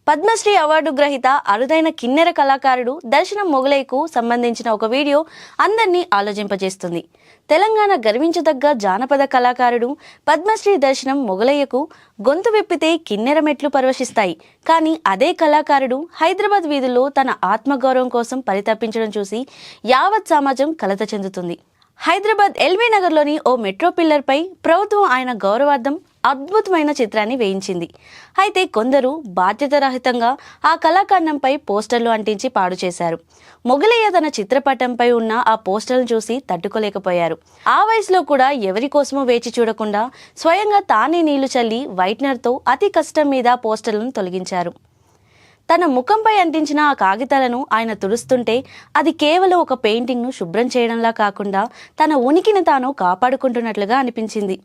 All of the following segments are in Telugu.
పద్మశ్రీ అవార్డు గ్రహీత అరుదైన కిన్నెర కళాకారుడు దర్శనం మొగలయ్యకు సంబంధించిన ఒక వీడియో అందరినీ ఆలోచింపజేస్తుంది. తెలంగాణ గర్వించదగ్గ జానపద కళాకారుడు పద్మశ్రీ దర్శనం మొగలయ్యకు గొంతు విప్పితే కిన్నెర మెట్లు పరవశిస్తాయి. కానీ అదే కళాకారుడు హైదరాబాద్ వీధుల్లో తన ఆత్మగౌరవం కోసం పరితపించడం చూసి యావత్ సమాజం కలత చెందుతుంది. హైదరాబాద్ ఎల్బీ నగర్లోని ఓ మెట్రో పిల్లర్పై ప్రభుత్వం ఆయన గౌరవార్థం అద్భుతమైన చిత్రాన్ని వేయించింది. అయితే కొందరు బాధ్యతారహితంగా ఆ కళాఖండంపై పోస్టర్లు అంటించి పాడు చేశారు. మొగలయ్య తన చిత్రపటంపై ఉన్న ఆ పోస్టర్లను చూసి తట్టుకోలేకపోయారు. ఆ వయసులో కూడా ఎవరి కోసమో వేచి చూడకుండా స్వయంగా తానే నీళ్లు చల్లి వైట్నర్తో అతి కష్టం మీద పోస్టర్లను తొలగించారు. తన ముఖంపై అంటించిన ఆ కాగితాలను ఆయన తుడుస్తుంటే అది కేవలం ఒక పెయింటింగ్ను శుభ్రం చేయడంలా కాకుండా తన ఉనికిని తాను కాపాడుకుంటున్నట్లుగా అనిపించింది.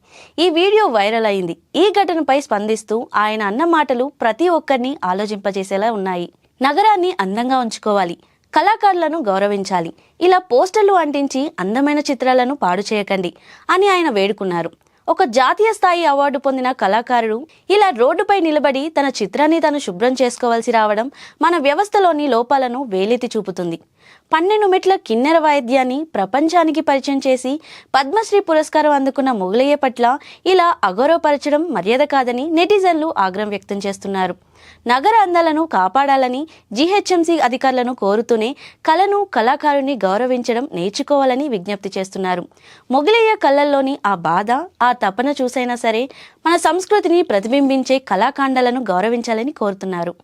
ఈ వీడియో వైరల్ అయింది. ఈ ఘటనపై స్పందిస్తూ ఆయన అన్న మాటలు ప్రతి ఒక్కరిని ఆలోచింపజేసేలా ఉన్నాయి. నగరాన్ని అందంగా ఉంచుకోవాలి, కళాకారులను గౌరవించాలి, ఇలా పోస్టర్లు అంటించి అందమైన చిత్రాలను పాడు చేయకండి అని ఆయన వేడుకున్నారు. ఒక జాతీయ స్థాయి అవార్డు పొందిన కళాకారుడు ఇలా రోడ్డుపై నిలబడి తన చిత్రాన్ని తాను శుభ్రం చేసుకోవాల్సి రావడం మన వ్యవస్థలోని లోపాలను వేలెత్తి చూపుతుంది. 12 మెట్ల కిన్నెర వాయిద్యాన్ని ప్రపంచానికి పరిచయం చేసి పద్మశ్రీ పురస్కారం అందుకున్న మొగలయ్య పట్ల ఇలా అగౌరవపరచడం మర్యాద కాదని నెటిజన్లు ఆగ్రహం వ్యక్తం చేస్తున్నారు. నగర అందాలను కాపాడాలని జీహెచ్ఎంసీ అధికారులను కోరుతూనే కళను, కళాకారుని గౌరవించడం నేర్చుకోవాలని విజ్ఞప్తి చేస్తున్నారు. మొగలయ్య కళ్ళల్లోని ఆ బాధ, ఆ తపన చూసైనా సరే మన సంస్కృతిని ప్రతిబింబించే కళాఖండాలను గౌరవించాలని కోరుతున్నారు.